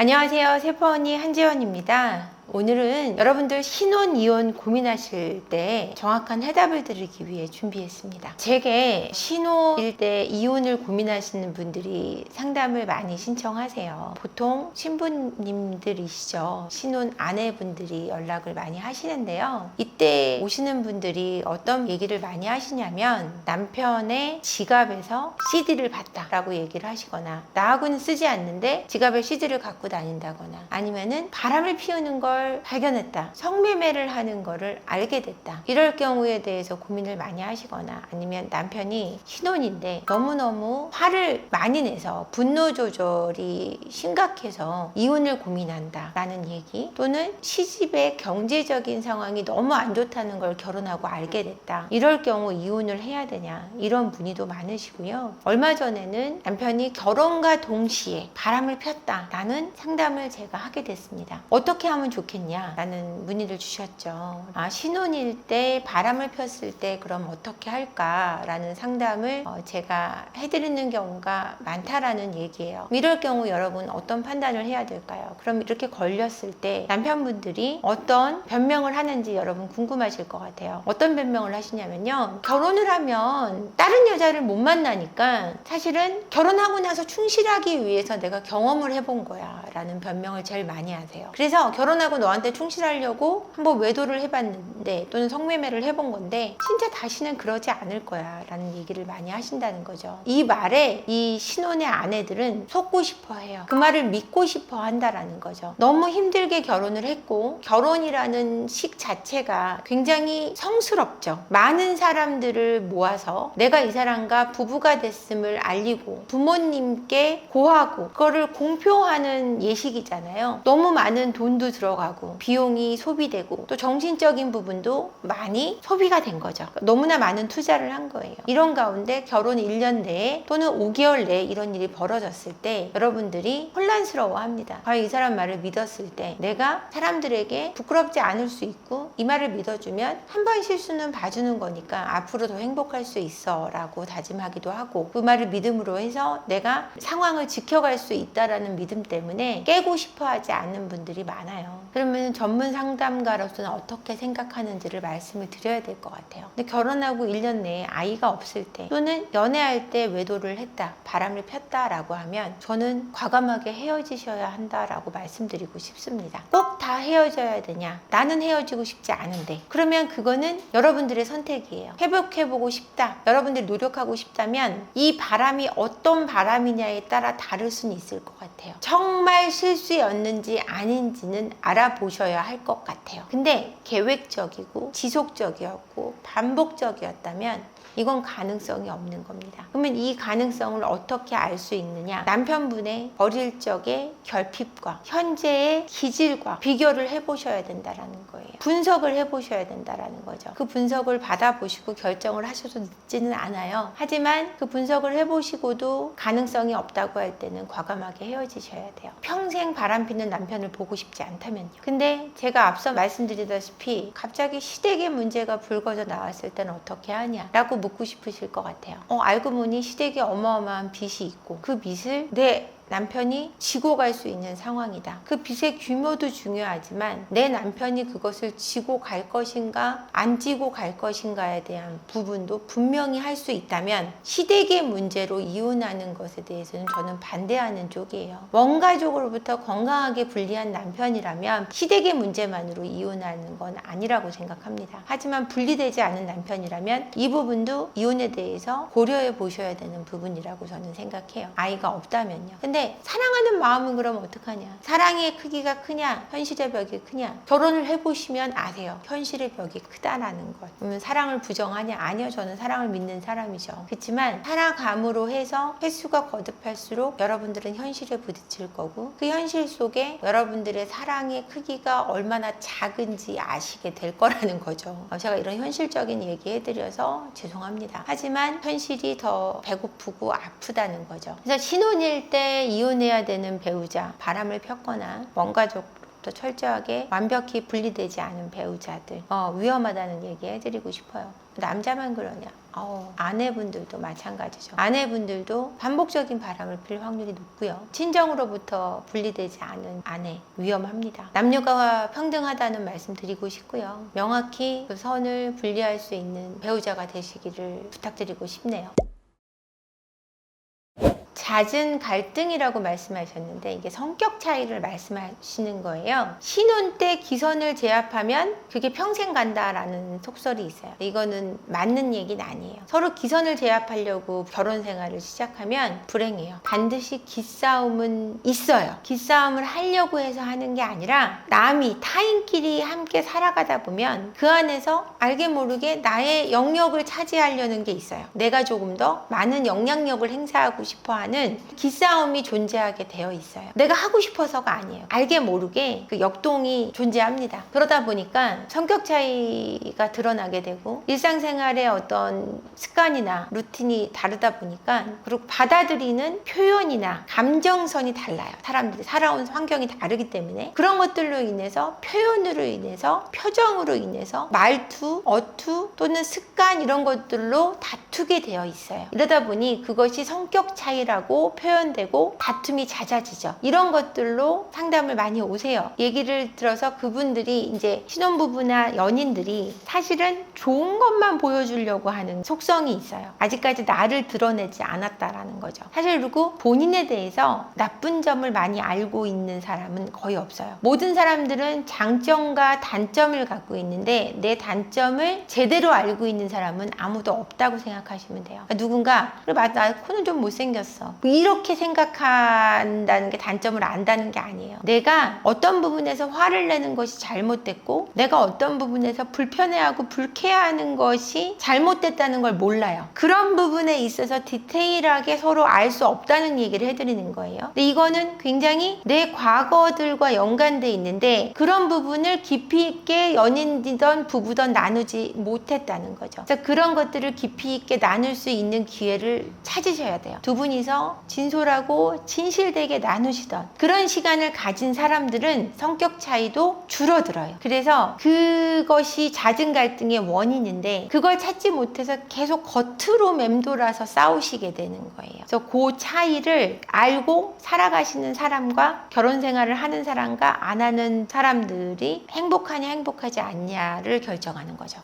안녕하세요. 세포언니 한지연입니다. 오늘은 여러분들 신혼, 이혼 고민하실 때 정확한 해답을 드리기 위해 준비했습니다. 제게 신혼일 때 이혼을 고민하시는 분들이 상담을 많이 신청하세요. 보통 신부님들이시죠. 신혼 아내분들이 연락을 많이 하시는데요. 이때 오시는 분들이 어떤 얘기를 많이 하시냐면 남편의 지갑에서 CD를 봤다라고 얘기를 하시거나 나하고는 쓰지 않는데 지갑에 CD를 갖고 다닌다거나 아니면은 바람을 피우는 걸 발견했다. 성매매를 하는 거를 알게 됐다. 이럴 경우에 대해서 고민을 많이 하시거나 아니면 남편이 신혼인데 너무너무 화를 많이 내서 분노 조절이 심각해서 이혼을 고민한다 라는 얘기, 또는 시집의 경제적인 상황이 너무 안 좋다는 걸 결혼하고 알게 됐다. 이럴 경우 이혼을 해야 되냐, 이런 문의도 많으시고요. 얼마 전에는 남편이 결혼과 동시에 바람을 폈다 라는 상담을 제가 하게 됐습니다. 어떻게 하면 좋겠냐 라는 문의를 주셨죠. 신혼일 때 바람을 폈을 때 그럼 어떻게 할까 라는 상담을 제가 해드리는 경우가 많다라는 얘기예요. 이럴 경우 여러분 어떤 판단을 해야 될까요? 그럼 이렇게 걸렸을 때 남편분들이 어떤 변명을 하는지 여러분 궁금하실 것 같아요. 어떤 변명을 하시냐면요, 결혼을 하면 다른 여자를 못 만나니까 사실은 결혼하고 나서 충실하기 위해서 내가 경험을 해본 거야 라는 변명을 제일 많이 하세요. 그래서 결혼하고 너한테 충실하려고 한번 외도를 해봤는데 또는 성매매를 해본 건데 진짜 다시는 그러지 않을 거야 라는 얘기를 많이 하신다는 거죠. 이 말에 이 신혼의 아내들은 속고 싶어 해요. 그 말을 믿고 싶어 한다라는 거죠. 너무 힘들게 결혼을 했고 결혼이라는 식 자체가 굉장히 성스럽죠. 많은 사람들을 모아서 내가 이 사람과 부부가 됐음을 알리고 부모님께 고하고 그거를 공표하는 예식이잖아요. 너무 많은 돈도 들어가고 비용이 소비되고 또 정신적인 부분도 많이 소비가 된 거죠. 너무나 많은 투자를 한 거예요. 이런 가운데 결혼 1년 내에 또는 5개월 내에 이런 일이 벌어졌을 때 여러분들이 혼란스러워 합니다. 과연 이 사람 말을 믿었을 때 내가 사람들에게 부끄럽지 않을 수 있고 이 말을 믿어주면 한 번 실수는 봐주는 거니까 앞으로 더 행복할 수 있어 라고 다짐하기도 하고, 그 말을 믿음으로 해서 내가 상황을 지켜갈 수 있다라는 믿음 때문에 깨고 싶어 하지 않는 분들이 많아요. 그러면 전문 상담가로서는 어떻게 생각하는지를 말씀을 드려야 될 것 같아요. 근데 결혼하고 1년 내에 아이가 없을 때 또는 연애할 때 외도를 했다, 바람을 폈다라고 하면 저는 과감하게 헤어지셔야 한다라고 말씀드리고 싶습니다. 꼭 다 헤어져야 되냐? 나는 헤어지고 싶지 않은데. 그러면 그거는 여러분들의 선택이에요. 회복해보고 싶다, 여러분들이 노력하고 싶다면 이 바람이 어떤 바람이냐에 따라 다를 수는 있을 것 같아요. 정말 실수였는지 아닌지는 알아보셔야 할 것 같아요. 근데 계획적이고 지속적이었고 반복적이었다면 이건 가능성이 없는 겁니다. 그러면 이 가능성을 어떻게 알 수 있느냐? 남편분의 어릴 적의 결핍과 현재의 기질과 비교를 해보셔야 된다는 거예요. 분석을 해보셔야 된다는 거죠. 그 분석을 받아보시고 결정을 하셔도 늦지는 않아요. 하지만 그 분석을 해보시고도 가능성이 없다고 할 때는 과감하게 헤어지셔야 돼요. 평생 바람피는 남편을 보고 싶지 않다면요. 근데 제가 앞서 말씀드리다시피 갑자기 시댁의 문제가 불거져 나왔을 때는 어떻게 하냐 라고 묻고 싶으실 것 같아요. 알고 보니 시댁에 어마어마한 빚이 있고 그 빚을 내 남편이 지고 갈 수 있는 상황이다. 그 빚의 규모도 중요하지만 내 남편이 그것을 지고 갈 것인가 안 지고 갈 것인가에 대한 부분도 분명히 할 수 있다면 시댁의 문제로 이혼하는 것에 대해서는 저는 반대하는 쪽이에요. 원가족으로부터 건강하게 분리한 남편이라면 시댁의 문제만으로 이혼하는 건 아니라고 생각합니다. 하지만 분리되지 않은 남편이라면 이 부분도 이혼에 대해서 고려해 보셔야 되는 부분이라고 저는 생각해요. 아이가 없다면요. 근데 사랑하는 마음은 그럼 어떡하냐? 사랑의 크기가 크냐? 현실의 벽이 크냐? 결혼을 해보시면 아세요. 현실의 벽이 크다라는 것. 그러면 사랑을 부정하냐? 아니요. 저는 사랑을 믿는 사람이죠. 그렇지만 살아감으로 해서 횟수가 거듭할수록 여러분들은 현실에 부딪힐 거고 그 현실 속에 여러분들의 사랑의 크기가 얼마나 작은지 아시게 될 거라는 거죠. 제가 이런 현실적인 얘기 해드려서 죄송합니다. 하지만 현실이 더 배고프고 아프다는 거죠. 그래서 신혼일 때 이혼해야 되는 배우자, 바람을 폈거나 원가족부터 철저하게 완벽히 분리되지 않은 배우자들 위험하다는 얘기 해드리고 싶어요. 남자만 그러냐? 아내분들도 마찬가지죠. 아내분들도 반복적인 바람을 필 확률이 높고요. 친정으로부터 분리되지 않은 아내 위험합니다. 남녀가 평등하다는 말씀 드리고 싶고요. 명확히 그 선을 분리할 수 있는 배우자가 되시기를 부탁드리고 싶네요. 잦은 갈등이라고 말씀하셨는데 이게 성격 차이를 말씀하시는 거예요. 신혼 때 기선을 제압하면 그게 평생 간다라는 속설이 있어요. 이거는 맞는 얘기는 아니에요. 서로 기선을 제압하려고 결혼 생활을 시작하면 불행해요. 반드시 기싸움은 있어요. 기싸움을 하려고 해서 하는 게 아니라 남이 타인끼리 함께 살아가다 보면 그 안에서 알게 모르게 나의 영역을 차지하려는 게 있어요. 내가 조금 더 많은 영향력을 행사하고 싶어하는 기싸움이 존재하게 되어 있어요. 내가 하고 싶어서가 아니에요. 알게 모르게 그 역동이 존재합니다. 그러다 보니까 성격 차이가 드러나게 되고 일상생활의 어떤 습관이나 루틴이 다르다 보니까 그리고 받아들이는 표현이나 감정선이 달라요. 사람들이 살아온 환경이 다르기 때문에 그런 것들로 인해서 표현으로 인해서 표정으로 인해서 말투, 어투 또는 습관 이런 것들로 다투게 되어 있어요. 이러다 보니 그것이 성격 차이라고 표현되고 다툼이 잦아지죠. 이런 것들로 상담을 많이 오세요. 얘기를 들어서 그분들이 이제 신혼부부나 연인들이 사실은 좋은 것만 보여주려고 하는 속성이 있어요. 아직까지 나를 드러내지 않았다라는 거죠. 사실 그리고 본인에 대해서 나쁜 점을 많이 알고 있는 사람은 거의 없어요. 모든 사람들은 장점과 단점을 갖고 있는데 내 단점을 제대로 알고 있는 사람은 아무도 없다고 생각하시면 돼요. 그러니까 누군가 그래 맞아 나 코는 좀 못생겼어 이렇게 생각한다는 게 단점을 안다는 게 아니에요. 내가 어떤 부분에서 화를 내는 것이 잘못됐고 내가 어떤 부분에서 불편해하고 불쾌해하는 것이 잘못됐다는 걸 몰라요. 그런 부분에 있어서 디테일하게 서로 알 수 없다는 얘기를 해드리는 거예요. 근데 이거는 굉장히 내 과거들과 연관돼 있는데 그런 부분을 깊이 있게 연인이든 부부든 나누지 못했다는 거죠. 그래서 그런 것들을 깊이 있게 나눌 수 있는 기회를 찾으셔야 돼요. 두 분이서 진솔하고 진실되게 나누시던 그런 시간을 가진 사람들은 성격 차이도 줄어들어요. 그래서 그것이 잦은 갈등의 원인인데 그걸 찾지 못해서 계속 겉으로 맴돌아서 싸우시게 되는 거예요. 그래서 그 차이를 알고 살아가시는 사람과 결혼 생활을 하는 사람과 안 하는 사람들이 행복하냐 행복하지 않냐를 결정하는 거죠.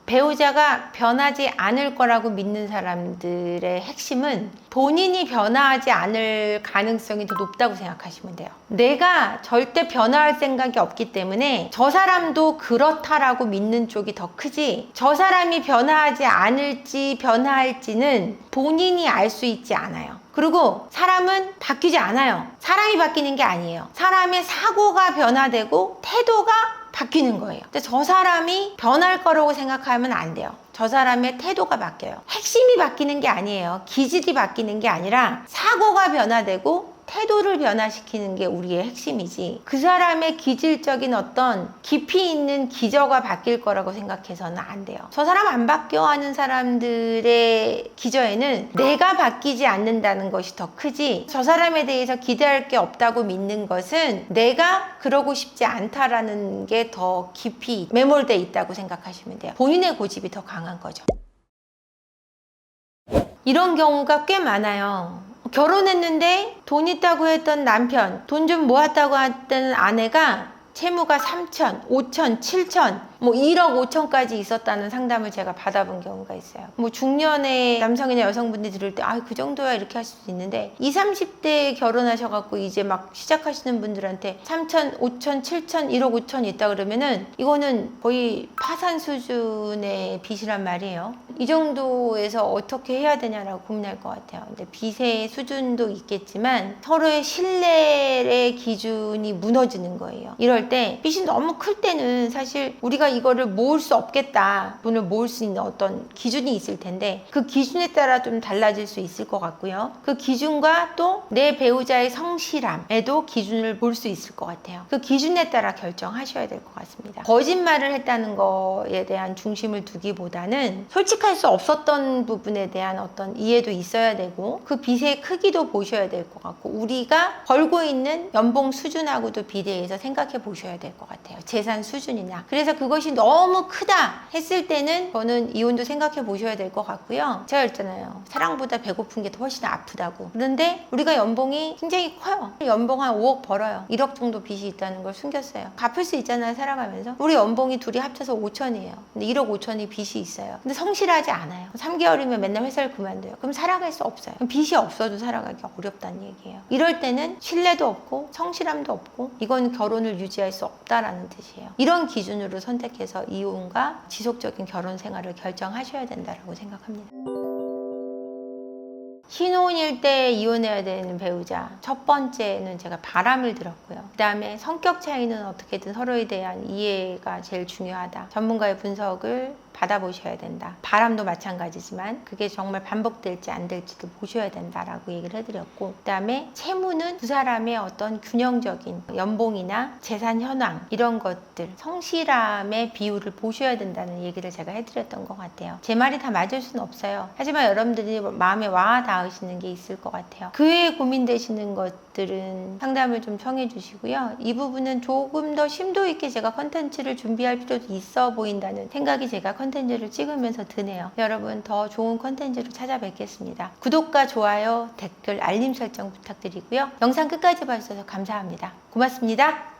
배우자가 변하지 않을 거라고 믿는 사람들의 핵심은 본인이 변화하지 않을 가능성이 더 높다고 생각하시면 돼요. 내가 절대 변화할 생각이 없기 때문에 저 사람도 그렇다라고 믿는 쪽이 더 크지 저 사람이 변화하지 않을지 변화할지는 본인이 알 수 있지 않아요. 그리고 사람은 바뀌지 않아요. 사람이 바뀌는 게 아니에요. 사람의 사고가 변화되고 태도가 바뀌는 거예요. 근데 저 사람이 변할 거라고 생각하면 안 돼요. 저 사람의 태도가 바뀌어요. 핵심이 바뀌는 게 아니에요. 기질이 바뀌는 게 아니라 사고가 변화되고 태도를 변화시키는 게 우리의 핵심이지 그 사람의 기질적인 어떤 깊이 있는 기저가 바뀔 거라고 생각해서는 안 돼요. 저 사람 안 바뀌어 하는 사람들의 기저에는 내가 바뀌지 않는다는 것이 더 크지 저 사람에 대해서 기대할 게 없다고 믿는 것은 내가 그러고 싶지 않다라는 게 더 깊이 매몰돼 있다고 생각하시면 돼요. 본인의 고집이 더 강한 거죠. 이런 경우가 꽤 많아요. 결혼했는데 돈 있다고 했던 남편, 돈 좀 모았다고 했던 아내가 채무가 3천, 5천, 7천, 뭐 1억 5천까지 있었다는 상담을 제가 받아본 경우가 있어요. 뭐 중년의 남성이나 여성분들이 들을 때 그 정도야 이렇게 하실 수 있는데 20, 30대에 결혼하셔갖고 이제 막 시작하시는 분들한테 3천, 5천, 7천, 1억 5천 있다 그러면은 이거는 거의 파산 수준의 빚이란 말이에요. 이 정도에서 어떻게 해야 되냐라고 고민할 것 같아요. 근데 빚의 수준도 있겠지만 서로의 신뢰의 기준이 무너지는 거예요. 이럴 때 빚이 너무 클 때는 사실 우리가 이거를 모을 수 없겠다. 돈을 모을 수 있는 어떤 기준이 있을 텐데 그 기준에 따라 좀 달라질 수 있을 것 같고요. 그 기준과 또 내 배우자의 성실함에도 기준을 볼 수 있을 것 같아요. 그 기준에 따라 결정하셔야 될 것 같습니다. 거짓말을 했다는 거에 대한 중심을 두기보다는 솔직할 수 없었던 부분에 대한 어떤 이해도 있어야 되고 그 빚의 크기도 보셔야 될 것 같고 우리가 벌고 있는 연봉 수준하고도 비례해서 생각해 보셔야 될 것 같아요. 재산 수준이나. 그래서 그걸 그것이 너무 크다 했을 때는 저는 이혼도 생각해 보셔야 될 것 같고요. 제가 했잖아요. 사랑보다 배고픈 게 더 훨씬 아프다고. 그런데 우리가 연봉이 굉장히 커요. 연봉 한 5억 벌어요. 1억 정도 빚이 있다는 걸 숨겼어요. 갚을 수 있잖아요, 살아가면서. 우리 연봉이 둘이 합쳐서 5천이에요. 근데 1억 5천이 빚이 있어요. 근데 성실하지 않아요. 3개월이면 맨날 회사를 그만둬요. 그럼 살아갈 수 없어요. 그럼 빚이 없어도 살아가기 어렵다는 얘기예요. 이럴 때는 신뢰도 없고 성실함도 없고 이건 결혼을 유지할 수 없다라는 뜻이에요. 이런 기준으로 선택해서 이혼과 지속적인 결혼 생활을 결정하셔야 된다고 생각합니다. 신혼일 때 이혼해야 되는 배우자, 첫 번째는 제가 바람을 들었고요. 그 다음에 성격 차이는 어떻게든 서로에 대한 이해가 제일 중요하다. 전문가의 분석을 받아보셔야 된다. 바람도 마찬가지지만 그게 정말 반복될지 안 될지도 보셔야 된다라고 얘기를 해드렸고, 그 다음에 채무는 두 사람의 어떤 균형적인 연봉이나 재산 현황 이런 것들, 성실함의 비율을 보셔야 된다는 얘기를 제가 해드렸던 것 같아요. 제 말이 다 맞을 수는 없어요. 하지만 여러분들이 마음에 와 닿으시는 게 있을 것 같아요. 그 외에 고민되시는 것들은 상담을 좀 청해 주시고요. 이 부분은 조금 더 심도 있게 제가 컨텐츠를 준비할 필요도 있어 보인다는 생각이 제가 컨텐츠를 찍으면서 드네요. 여러분 더 좋은 컨텐츠로 찾아뵙겠습니다. 구독과 좋아요, 댓글, 알림 설정 부탁드리고요. 영상 끝까지 봐주셔서 감사합니다. 고맙습니다.